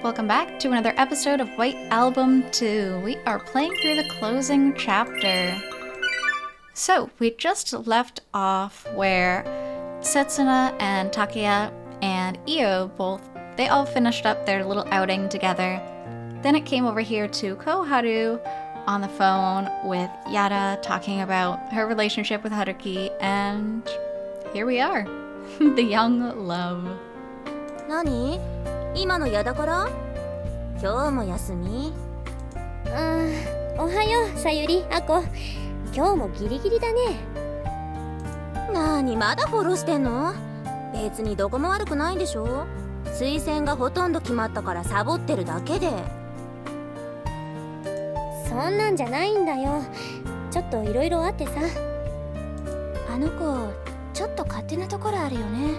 welcome back to another episode of White Album 2. We are playing through the closing chapter. So, we just left off where Setsuna and Takeya and Io they all finished up their little outing together. Then it came over here to Koharu on the phone with Yada talking about her relationship with Haruki, and here we are, the young love. 何？今のやだから？今日も休み？おはよう、さゆり、あこ。今日もギリギリだね。なにまだフォローしてんの？別にどこも悪くないんでしょ？推薦がほとんど決まったからサボってるだけで。そんなんじゃないんだよ。ちょっといろいろあってさ。あの子ちょっと勝手なところあるよね。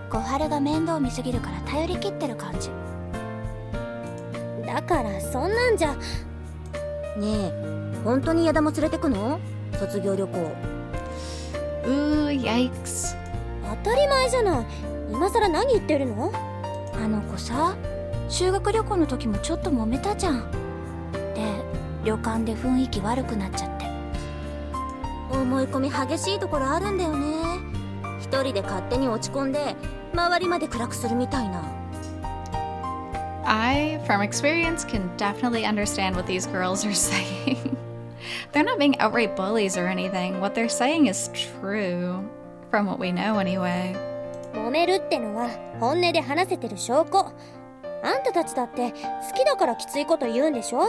小春が面倒見すぎるから頼り切ってる感じ。だからそんなんじゃ。ねえ、本当に矢田も連れてくの？卒業旅行。Yikes。当たり前じゃない。今さら何言ってるの？あの子さ、修学旅行の時もちょっと揉めたじゃん。で、旅館で雰囲気悪くなっちゃって。思い込み激しいところあるんだよね。一人で勝手に落ち込んで周りまで暗くするみたいな。I, from experience, can definitely understand what these girls are saying. They're not being outright bullies or anything. What they're saying is true, from what we know anyway. 揉めるってのは本音で話せてる証拠。あんたたちだって好きだからきついこと言うんでしょ？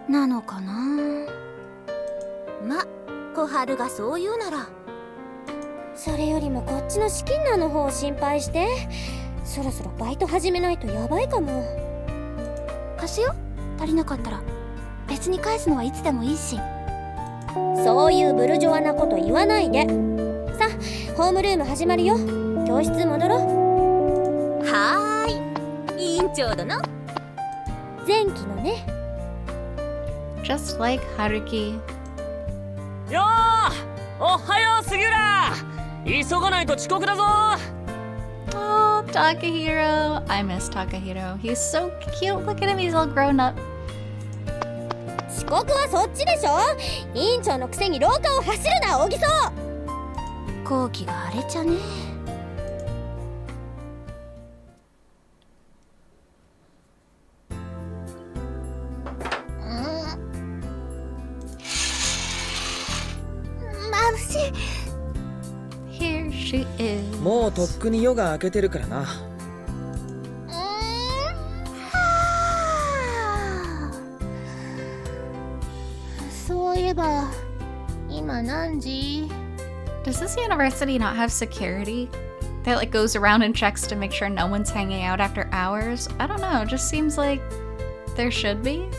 なのかな。ま、小春がそう言うなら。それよりもこっちの資金難の方を心配して。そろそろバイト始めないとやばいかも。貸すよ、足りなかったら。別に返すのはいつでもいいし。そういうブルジョワなこと言わないで。さあ、ホームルーム始まるよ。教室戻ろう。はーい、委員長殿。前期のね。Just like Haruki. よー、おはよう杉浦。急がないと遅刻だぞ。Oh, Takahiro. I miss Takahiro. He's so cute. Look at him. He's all grown up. 遅刻はそっちでしょ。委員長のくせに廊下を走るな、大木曽。後期が荒れちゃね。眩しい。Here she is. もうとっくに夜が明けてるからな。そういえば今何時？ Does this university not have security that like goes around and checks to make sure no one's hanging out after hours? I don't know. It just seems like there should be.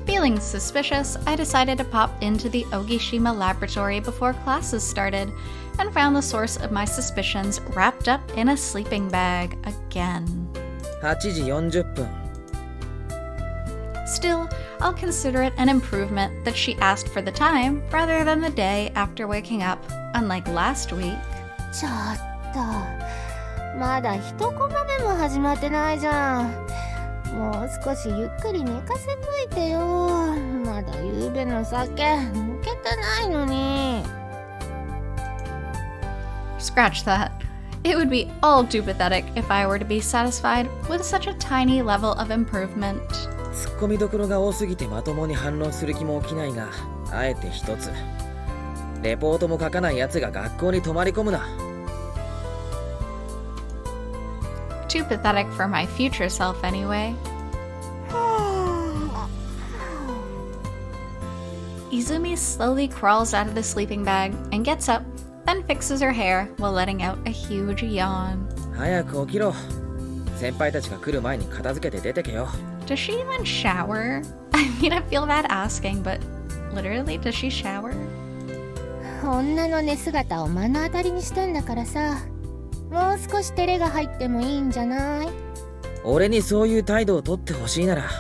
Feeling suspicious, I decided to pop into the Ogishima laboratory before classes started and found the source of my suspicions wrapped up in a sleeping bag again. 8時40分。Still, I'll consider it an improvement that she asked for the time rather than the day after waking up, unlike last week. ちょっとまだ一コマ目も始まってないじゃん。もう少しゆっくり寝かせといてよ。まだ夕べの酒抜けてないのに。 Scratch that. It would be all too pathetic if I were to be satisfied with such a tiny level of improvement. ツッコミどころが多すぎてまともに反応する気も起きないが、あえて一つ。レポートも書かないやつが学校に泊まり込むな。Too pathetic for my future self anyway. Izumi slowly crawls out of the sleeping bag and gets up, then fixes her hair while letting out a huge yawn. 早く起きろ。先輩たちが来る前に片付けて出てけよ。Does she even shower? I mean, I feel bad asking, but literally, does she shower? 女の寝姿を目の当たりにしたんだからさ。もう少し照れが入ってもいいんじゃない？俺にそういう態度をとってほしいなら、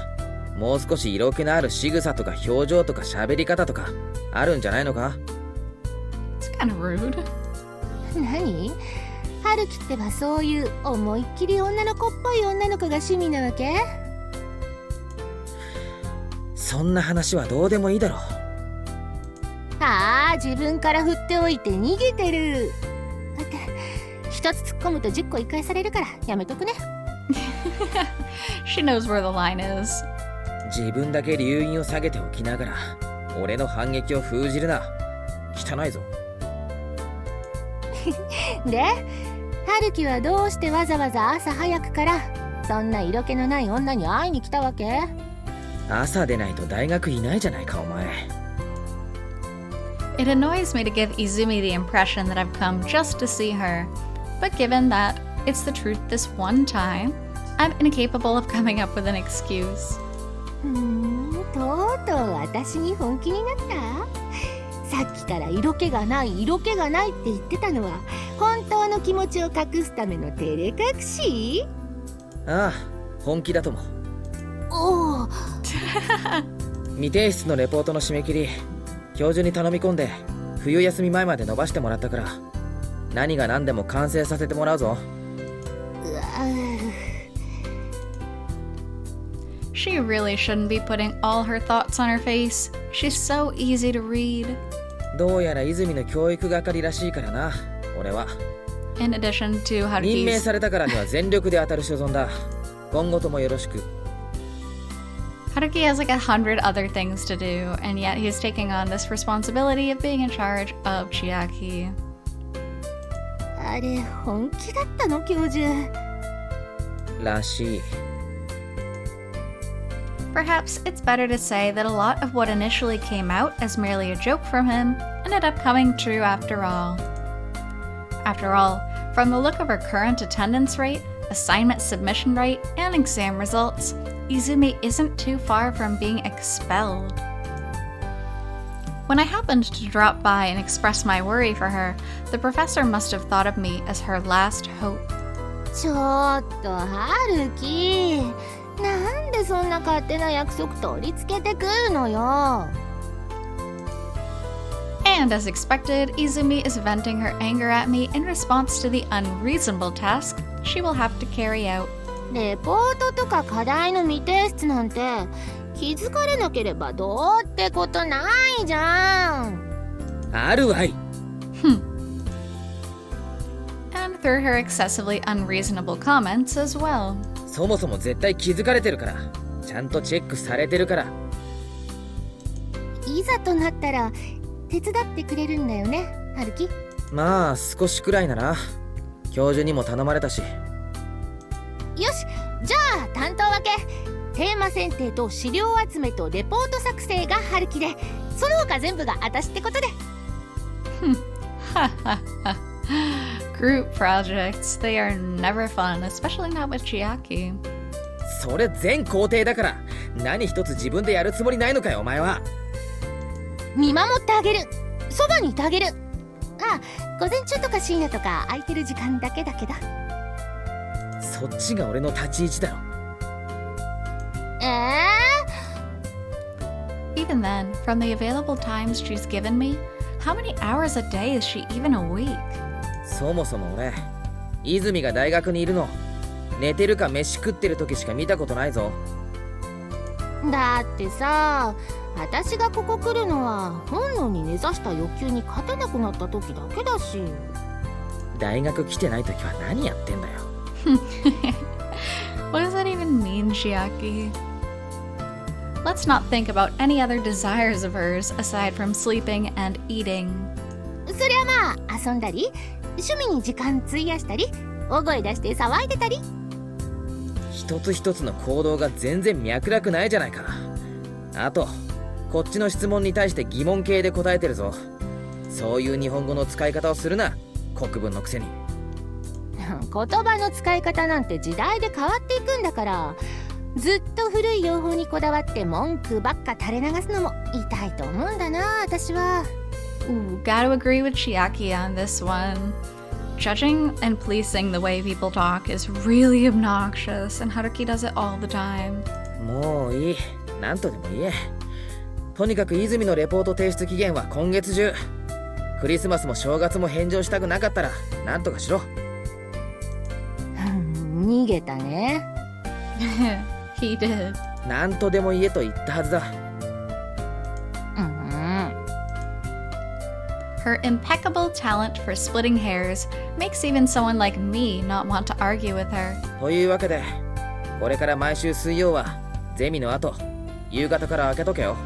もう少し色気のある仕草とか表情とか喋り方とかあるんじゃないのか？ It's kind of rude. 何？春樹ってばそういう思いっきり女の子っぽい女の子が趣味なわけ？そんな話はどうでもいいだろ。ああ、自分から振っておいて逃げてる。だって一つ突っ込むと10個言い返されるからやめとくね。She knows where the line is. 自分だけ留飲を下げておきながら俺の反撃を封じるな。汚いぞ。で、春樹はどうしてわざわざ朝早くからそんな色気のない女に会いに来たわけ？朝でないと大学いないじゃないかお前。It annoys me to give Izumi the impression that I've come just to see her, but given that it's the truth this one time, I'm incapable of coming up with an excuse. とうとう私に本気になった？さっきから色気がない色気がないって言ってたのは本当の気持ちを隠すための照れ隠し？ああ、本気だとも。おお。未提出のレポートの締め切り教授に頼み込んで冬休み前まで伸ばしてもらったから何が何でも完成させてもらうぞ。She really shouldn't be putting all her thoughts on her face. She's so easy to read. どうやら泉の教育係らしいからな、俺は。In addition to 任命 Haruki's... されたからには全力で当たる所存だ。今後ともよろしく。Haruki has like 100 other things to do, and yet he's taking on this responsibility of being in charge of Chiaki. あれ本気だったの教授？らしい。Perhaps it's better to say that a lot of what initially came out as merely a joke from him ended up coming true after all. After all, from the look of her current attendance rate, assignment submission rate, and exam results, Izumi isn't too far from being expelled. When I happened to drop by and express my worry for her, the professor must have thought of me as her last hope. ちょっと春樹、なんでそんな勝手な約束取り付けてくるのよ。And as expected, Izumi is venting her anger at me in response to the unreasonable task she will have to carry out. レポートとか課題の未提出なんて気づかれなければどうってことないじゃん。あるわい。And through her excessively unreasonable comments as well. そもそも絶対気づかれてるから、ちゃんとチェックされてるから。いざとなったら手伝ってくれるんだよね、春樹。まあ少しくらいなら。教授にも頼まれたし。よし、じゃあ担当分け。テーマ選定と資料集めとレポート作成が春樹で、その他全部が私ってことで。Group projects, they are never fun, especially not with Chiaki. それ全工程だから、何一つ自分でやるつもりないのかよお前は。見守ってあげる、そばにいてあげる。あ、午前中とか深夜とか空いてる時間だけだけど。そっちが俺の立ち位置だろ。Even then, from the available times she's given me, how many hours a day is she even awake? そもそも俺、泉が大学にいるの寝てるか飯食ってる時しか見たことないぞ。だってさ、私がここ来るのは本能に根ざした欲求に勝てなくなった時だけだし。大学来てない時は何やってんだよ。What does that even mean, Chiaki? Let's not think about any other desires of hers aside from sleeping and eating. そりゃまあ遊んだり趣味に時間費やしたり大声出して騒いでたり。一つ一つの行動が全然脈絡ないじゃないか。あとこっちの質問に対して疑問形で答えてるぞ。そういう日本語の使い方をするな、国文のくせに。言葉の使い方なんて時代で変わっていくんだから、ずっと古い用法にこだわって文句ばっか垂れ流すのも痛いと思うんだな、私は。Ooh, gotta agree with Chiaki on this one. Judging and policing the way people talk is really obnoxious, and Haruki does it all the time. もういい、なんとでも言え。とにかく泉のレポート提出期限は今月中。クリスマスも正月も返上したくなかったらなんとかしろ。逃げたね。He did. なんとでも言えと言ったはずだ。Her impeccable talent for splitting hairs makes even someone like me not want to argue with her. というわけで、これから毎週水曜はゼミの後、夕方から開けとけよ。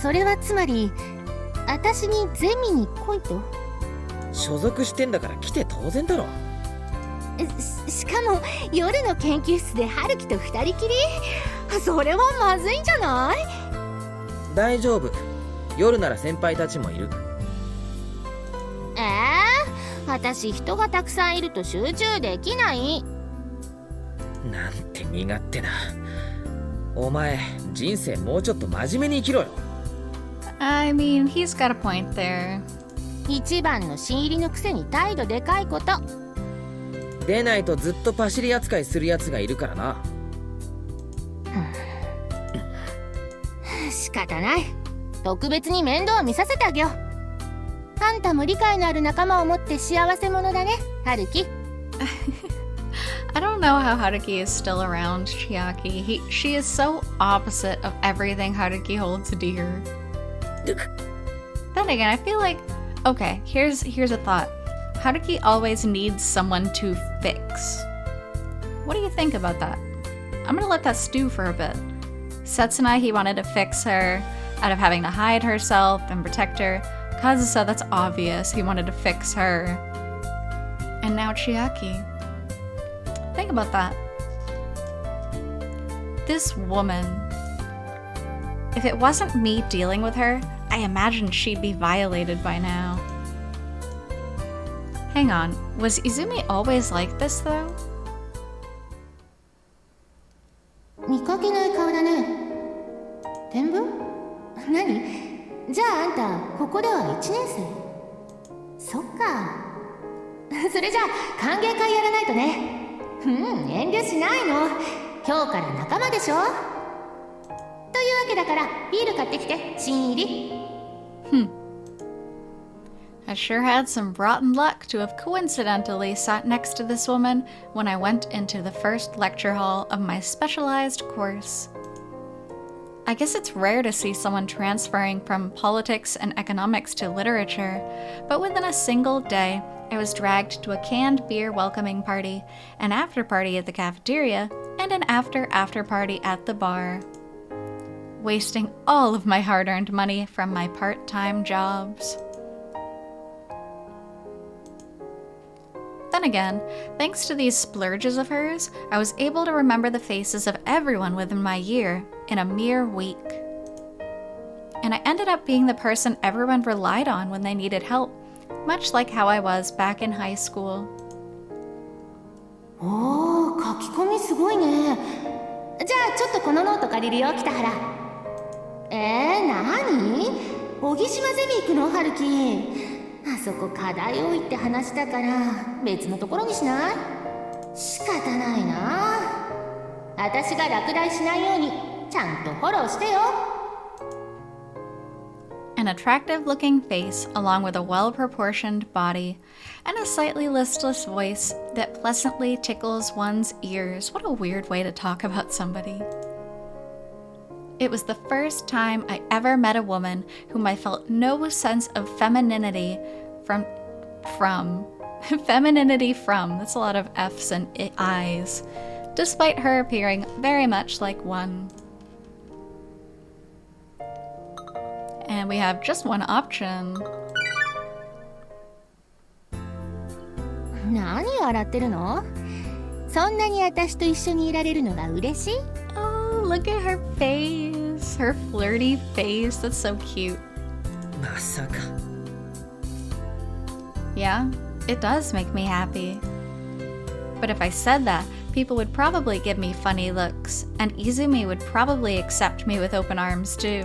それはつまり、私にゼミに来いと？所属してんだから来て当然だろ。しかも夜の研究室で春樹と二人きり？それはまずいんじゃない？大丈夫。夜なら先輩たちもいる。私人がたくさんいると集中できない。なんて身勝手な。お前、人生もうちょっと真面目に生きろよ。I mean, he's got a point there. 一番の新入りのくせに態度でかいこと。出ないとずっとパシリ扱いするやつがいるからな。仕方ない。特別に面倒を見させてあげよう。あんたも理解のある仲間を持って幸せ者だね、春樹。I don't know how Haruki is still around Chiaki. She is so opposite of everything Haruki holds dear. Then again, I feel like, okay, here's a thought. Haruki always needs someone to fix. What do you think about that? I'm gonna let that stew for a bit. Setsuna, he wanted to fix her out of having to hide herself and protect her. Kazusa, that's obvious. He wanted to fix her. And now Chiaki. Think about that. This woman. If it wasn't me dealing with her, I imagine she'd be violated by now. Hang on, was Izumi always like this though? 見かけない顔だね。天文？何？じゃああんたここでは1年生？そっか。それじゃあ歓迎会やらないとね。遠慮しないの。今日から仲間でしょ。というわけだからビール買ってきて、新入り。I sure had some rotten luck to have coincidentally sat next to this woman when I went into the first lecture hall of my specialized course. I guess it's rare to see someone transferring from politics and economics to literature, but within a single day, I was dragged to a canned beer welcoming party, an after party at the cafeteria, and an after party at the bar. Wasting all of my hard-earned money from my part-time jobs. Then again, thanks to these splurges of hers, I was able to remember the faces of everyone within my year in a mere week. And I ended up being the person everyone relied on when they needed help, much like how I was back in high school. おー、書き込みすごいね。じゃあちょっとこのノート借りるよ、北原。何？小木島ゼミ行くの、春樹。あそこ課題多いって話だから別のところにしない？仕方ないな。私が落第しないようにちゃんとフォローしてよ。An attractive-looking face along with a well-proportioned body, and a slightly listless voice that pleasantly tickles one's ears. What a weird way to talk about somebody. It was the first time I ever met a woman whom I felt no sense of femininity from. Femininity from. That's a lot of F's and I's, despite her appearing very much like one. And we have just one option. 何笑ってるの？そんなに私と一緒にいられるのが嬉しい？ Oh, look at her face. Her flirty face. That's so cute. まさか。Yeah, it does make me happy. But if I said that, people would probably give me funny looks, and Izumi would probably accept me with open arms too.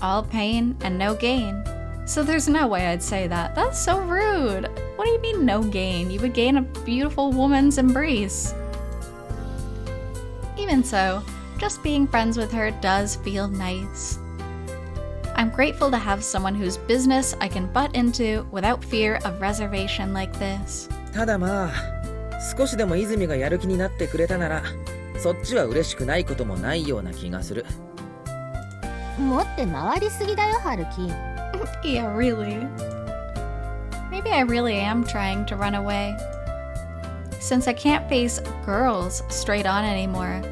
All pain and no gain. So there's no way I'd say that. That's so rude. What do you mean no gain? You would gain a beautiful woman's embrace. Even so, just being friends with her does feel nice. I'm grateful to have someone whose business I can butt into without fear of reservation like this. ただまあ、少しでも泉がやる気になってくれたならそっちは嬉しくないこともないような気がする。持って回りすぎだよ、春樹。Yeah, really. Maybe I really am trying to run away. Since I can't face girls straight on anymore,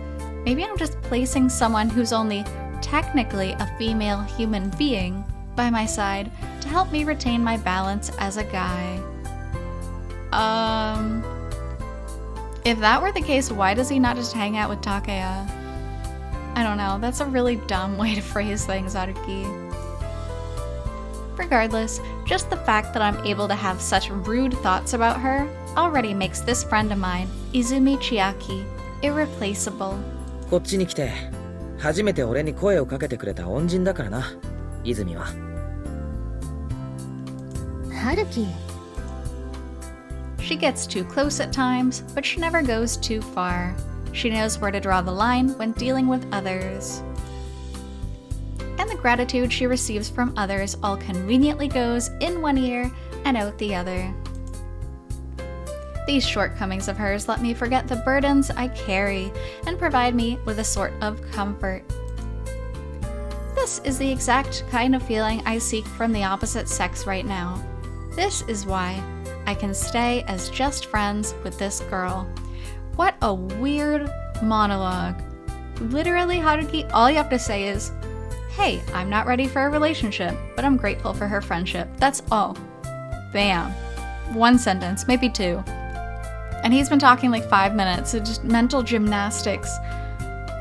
maybe I'm just placing someone who's only technically a female human being by my side to help me retain my balance as a guy. If that were the case, why does he not just hang out with Takaya? I don't know, that's a really dumb way to phrase things, Haruki. Regardless, just the fact that I'm able to have such rude thoughts about her already makes this friend of mine, Izumi Chiaki, irreplaceable. こっちに来て初めて俺に声をかけてくれた恩人だからな、泉は。春樹。She gets too close at times, but she never goes too far. She knows where to draw the line when dealing with others. And the gratitude she receives from others all conveniently goes in one ear and out the other. These shortcomings of hers let me forget the burdens I carry and provide me with a sort of comfort. This is the exact kind of feeling I seek from the opposite sex right now. This is why I can stay as just friends with this girl. What a weird monologue. Literally, Haruki, all you have to say is, hey, I'm not ready for a relationship, but I'm grateful for her friendship. That's all. Bam. One sentence, maybe two. And he's been talking like 5 minutes. It's just mental gymnastics.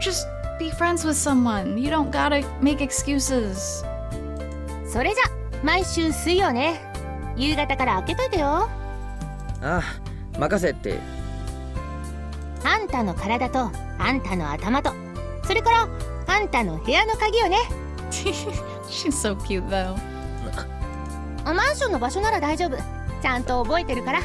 Just be friends with someone. You don't gotta make excuses. それじゃ毎週水曜ね。夕方から開けといてよ。ああ、任せって。あんたの体とあんたの頭と、それからあんたの部屋の鍵よね。She's so cute though. マンションの場所なら大丈夫。ちゃんと覚えてるから。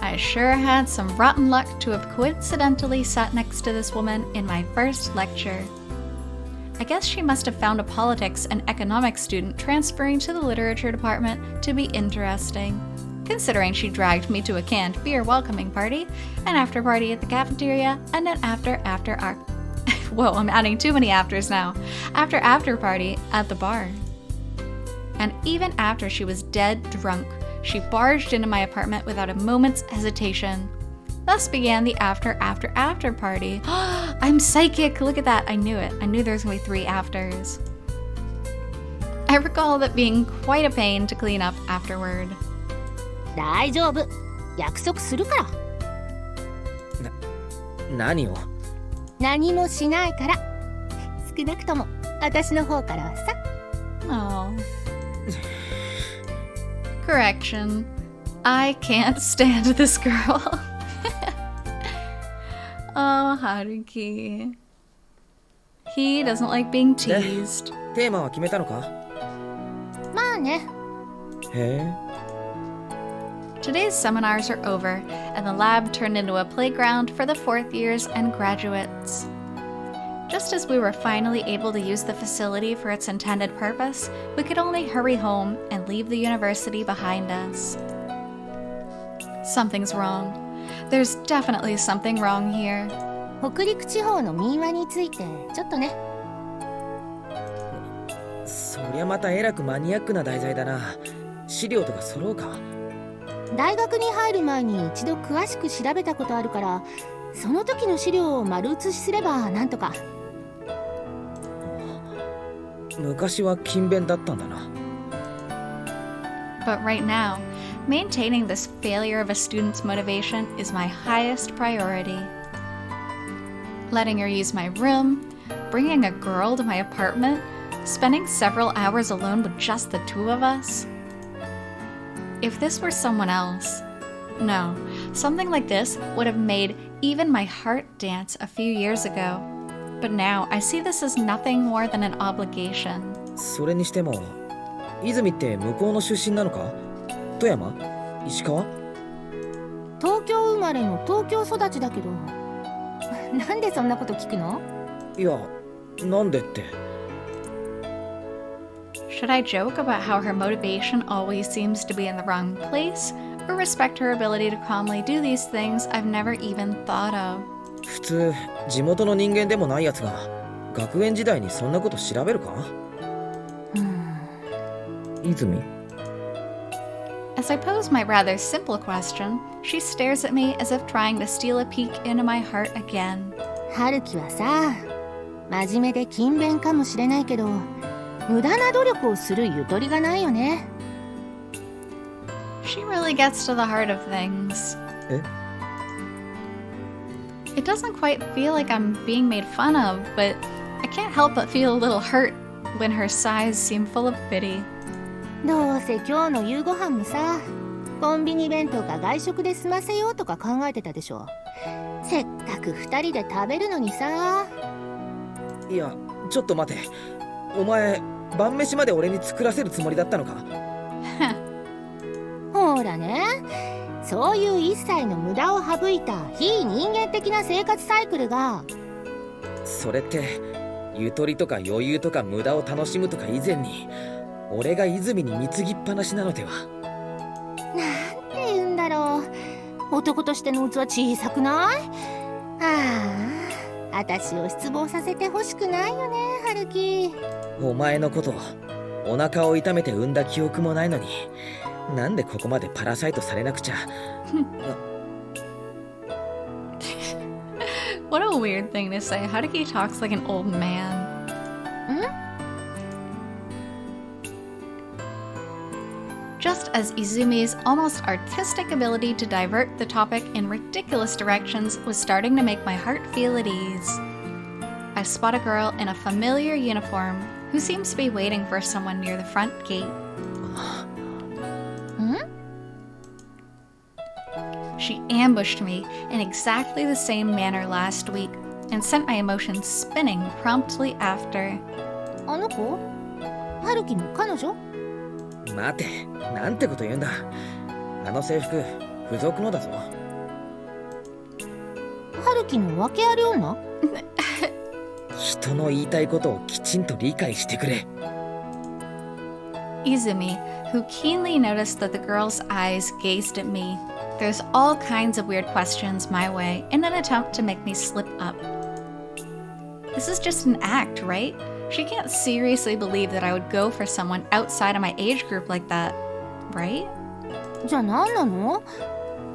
I sure had some rotten luck to have coincidentally sat next to this woman in my first lecture. I guess she must have found a politics and economics student transferring to the literature department to be interesting, considering she dragged me to a canned beer welcoming party, an after party at the cafeteria, and an after whoa, I'm adding too many afters now. After party at the bar. And even after she was dead drunk, she barged into my apartment without a moment's hesitation. Thus began the after party. I'm psychic! Look at that, I knew it. I knew there was gonna be 3 afters. I recall that being quite a pain to clean up afterward. 大丈夫。約束するから。何を？何もしないから。少なくとも私の方からはさ。Oh. Correction. I can't stand this girl. Oh, Haruki. He doesn't like being teased. テーマは決めたのか？まあね。へえ。Today's seminars are over, and the lab turned into a playground for the 4th years and graduates. Just as we were finally able to use the facility for its intended purpose, we could only hurry home and leave the university behind us. Something's wrong. There's definitely something wrong here. 北陸地方の民話についてちょっとね。そりゃまたえらくマニアックな題材だな。資料とか揃うか？大学に入る前に一度詳しく調べたことあるから、その時の資料を丸写しすればなんとか。昔は勤勉だったんだな。But right now, maintaining this failure of a student's motivation is my highest priority. Letting her use my room, bringing a girl to my apartment, spending several hours alone with just the 2 of us. If this were someone else, no, something like this would have made even my heart dance a few years ago. But now I see this as nothing more than an obligation. それにしても、泉って向こうの出身なのか？富山？石川？東京生まれの東京育ちだけど。なんでそんなこと聞くの？いや、なんでって。Should I joke about how her motivation always seems to be in the wrong place, or respect her ability to calmly do these things I've never even thought of? 普通地元の人間でもないやつが学園時代にそんなこと調べるか？泉？ As I pose my rather simple question, she stares at me as if trying to steal a peek into my heart again. 春樹はさ、真面目で勤勉かもしれないけど、無駄な努力をするゆとりがないよね。She really gets to the heart of things. え？ It doesn't quite feel like I'm being made fun of, but I can't help but feel a little hurt when her sighs seem full of pity. どうせ今日の夕ご飯もさ、コンビニ弁当か外食で済ませようとか考えてたでしょ。せっかく2人で食べるのにさ。いや、ちょっと待て。お前、晩飯まで俺に作らせるつもりだったのか？ほらね、そういう一切の無駄を省いた非人間的な生活サイクルが。それって、ゆとりとか余裕とか無駄を楽しむとか以前に、俺が泉に貢ぎっぱなしなのでは？なんて言うんだろう。男としての器小さくない？私を失望させてほしくないよね、春樹。お前のこと、お腹を痛めて産んだ記憶もないのに、なんでここまでパラサイトされなくちゃ。What a weird thing to say. Haruki talks like an old man. Just as Izumi's almost artistic ability to divert the topic in ridiculous directions was starting to make my heart feel at ease, I spot a girl in a familiar uniform who seems to be waiting for someone near the front gate. She ambushed me in exactly the same manner last week and sent my emotions spinning promptly after. あの子？春樹の彼女？待て、なんてこと言うんだ。あの制服、付属のだぞ。春樹の訳あり女？人の言いたいことをきちんと理解してくれ。Izumi, who keenly noticed that the girl's eyes gazed at me, throws all kinds of weird questions my way in an attempt to make me slip up. This is just an act, right? She can't seriously believe that I would go for someone outside of my age group like that, right? じゃあ何なの？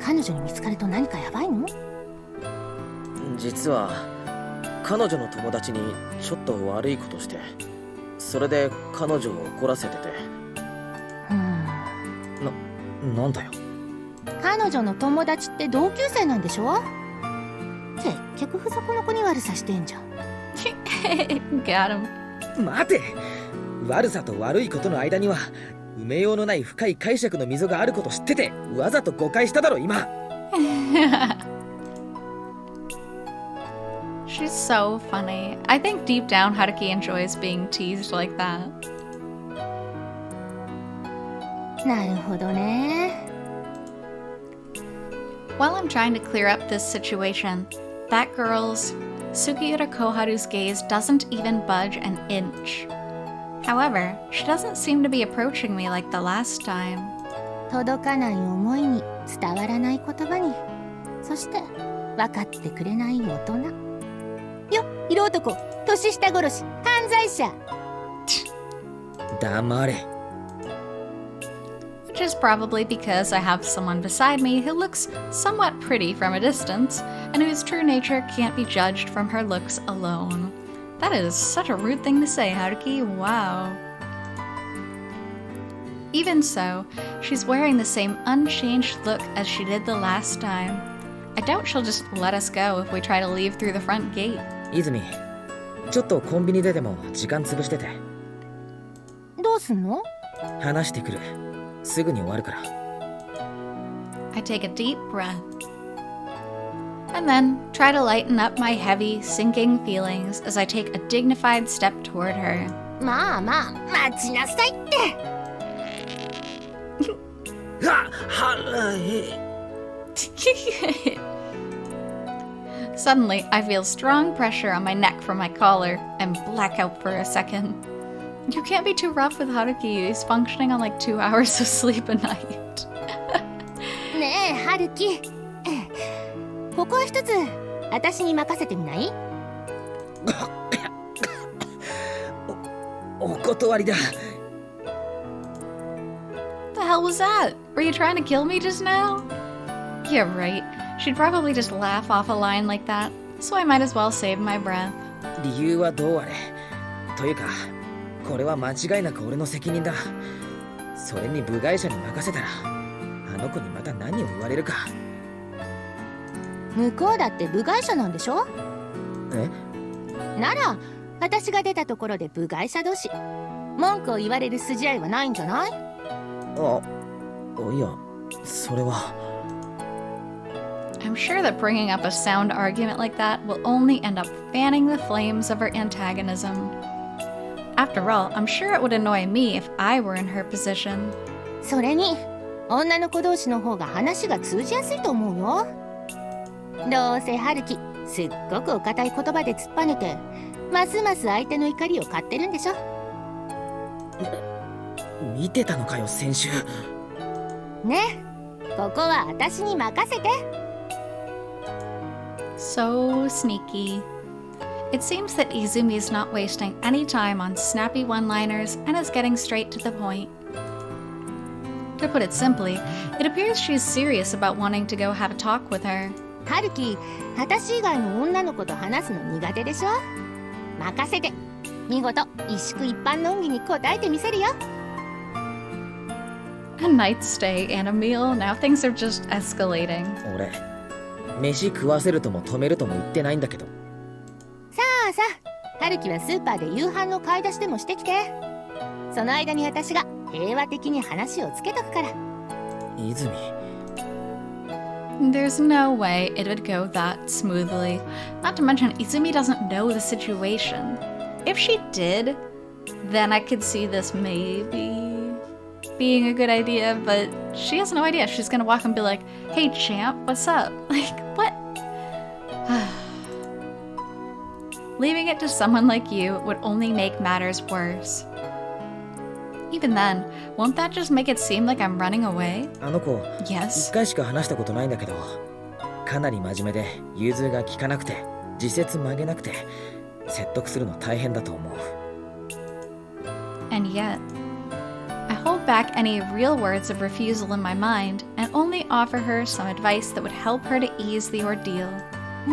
彼女に見つかると何かやばいの？実は彼女の友達にちょっと悪いことして、それで彼女を怒らせてて。なんだよ。彼女の友達って同級生なんでしょ？結局付属の子に悪さしてんじゃん。Got him. 待て、悪さと悪いことの間には埋めようのない深い解釈の溝があること知ってて、わざと誤解しただろ今。She's so funny. I think deep down Haruki enjoys being teased like that. なるほどね。While I'm trying to clear up this situation, that girl's Sugiura Koharu's gaze doesn't even budge an inch. However, she doesn't seem to be approaching me like the last time. 届かない思いに伝わらない言葉に、そして分かってくれない大人。よ、色男、年下殺し、犯罪者。黙れ。Which is probably because I have someone beside me who looks somewhat pretty from a distance, and whose true nature can't be judged from her looks alone. That is such a rude thing to say, Haruki. Wow. Even so, she's wearing the same unchanged look as she did the last time. I doubt she'll just let us go if we try to leave through the front gate. 泉、ちょっとコンビニででも時間潰してて。どうすんの？話してくる。すぐに終わるから。I take a deep breath, and then try to lighten up my heavy, sinking feelings as I take a dignified step toward her. まあまあ、待ちなさいって。Suddenly, I feel strong pressure on my neck from my collar and black out for a second. You can't be too rough with Haruki. He's functioning on like 2 hours of sleep a night. ねえ春樹、ここは一つ私に任せてみない？お断りだ。The hell was that? Were you trying to kill me just now? Yeah, right. She'd probably just laugh off a line like that, so I might as well save my breath. 理由はどうあれ。というか、これは間違いなく俺の責任だ。それに部外者に任せたら、あの子にまた何を言われるか。向こうだって部外者なんでしょ？え？なら私が出たところで部外者同士文句を言われる筋合いはないんじゃない？いや、それは。I'm sure that bringing up a sound argument like that will only end up fanning the flames of her antagonism. After all, I'm sure it would annoy me if I were in her position. それに女の子同士の方が話が通じやすいと思うよ。どうせ春樹すっごくお堅い言葉で突っぱねてますます相手の怒りを買ってるんでしょ。見てたのかよ先週。ね、ここは私に任せて。So sneaky. It seems that Izumi is not wasting any time on snappy one-liners and is getting straight to the point. To put it simply, it appears she is serious about wanting to go have a talk with her. 春樹、私以外の女の子と話すの苦手でしょ？任せて。見事一宿一般論議に答えてみせるよ。A night's stay and a meal, now things are just escalating. 俺、飯食わせるとも止めるとも言ってないんだけど。さあ、春樹はスーパーで夕飯の買い出しでもしてきて。その間に私が平和的に話をつけとくから。泉。There's no way it would go that smoothly. Not to mention, Izumi doesn't know the situation. If she did, then I could see this maybe being a good idea, but she has no idea. She's gonna walk and be like, "Hey champ, what's up?" Like, what? Leaving it to someone like you would only make matters worse. Even then, won't that just make it seem like I'm running away? あの子、Yes. 一回しか話したことないんだけど、かなり真面目で融通が利かなくて、自説曲げなくて、説得するの大変だと思う。And yet, I hold back any real words of refusal in my mind and only offer her some advice that would help her to ease the ordeal.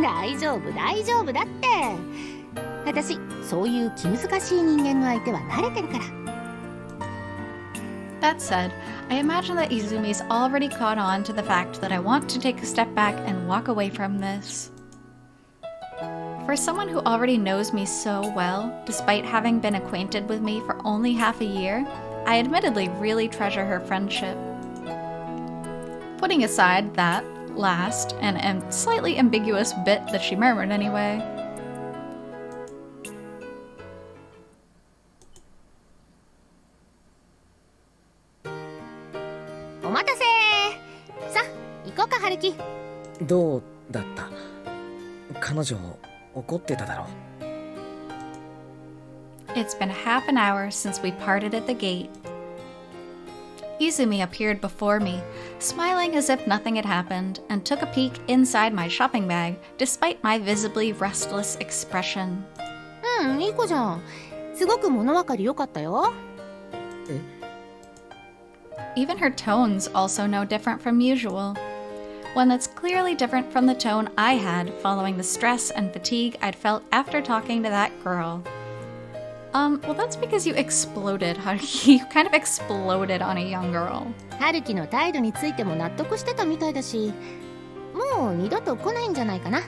大丈夫大丈夫だって。私そういう気難しい人間の相手は慣れてるから。That said, I imagine that Izumi's already caught on to the fact that I want to take a step back and walk away from this. For someone who already knows me so well, despite having been acquainted with me for only half a year, I admittedly really treasure her friendship. Putting aside that last and slightly ambiguous bit that she murmured anyway. お待たせ。さあ行こうか春樹。どうだった？彼女怒ってただろう。It's been half an hour since we parted at the gate. Izumi appeared before me, smiling as if nothing had happened, and took a peek inside my shopping bag, despite my visibly restless expression. いい子じゃん。すごく物分かり良かったよ。Even her tone's also no different from usual. One that's clearly different from the tone I had following the stress and fatigue I'd felt after talking to that girl. Well, that's because you exploded, Haruki. You kind of exploded on a young girl. 春樹の態度についても納得してたみたいだし、もう二度と来ないんじゃないかな。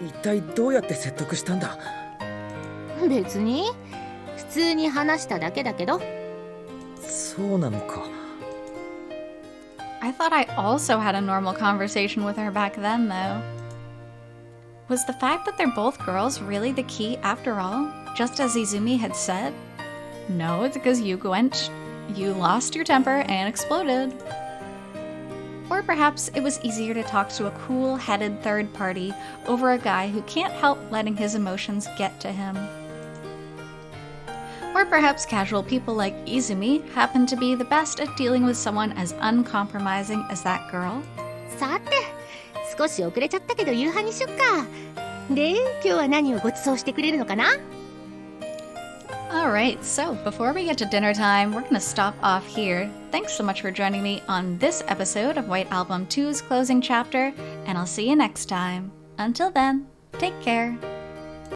一体どうやって説得したんだ？別に普通に話しただけだけど。そうなのか。I thought I also had a normal conversation with her back then, though. Was the fact that they're both girls really the key after all? Just as Izumi had said? No, it's because you lost your temper and exploded. Or perhaps it was easier to talk to a cool-headed third party over a guy who can't help letting his emotions get to him. Or perhaps casual people like Izumi happen to be the best at dealing with someone as uncompromising as that girl. さて、少し遅れちゃったけど夕飯にしよっか。で、今日は何をご馳走してくれるのかな？ Alright, so before we get to dinner time, we're gonna stop off here. Thanks so much for joining me on this episode of White Album 2's closing chapter, and I'll see you next time. Until then, take care.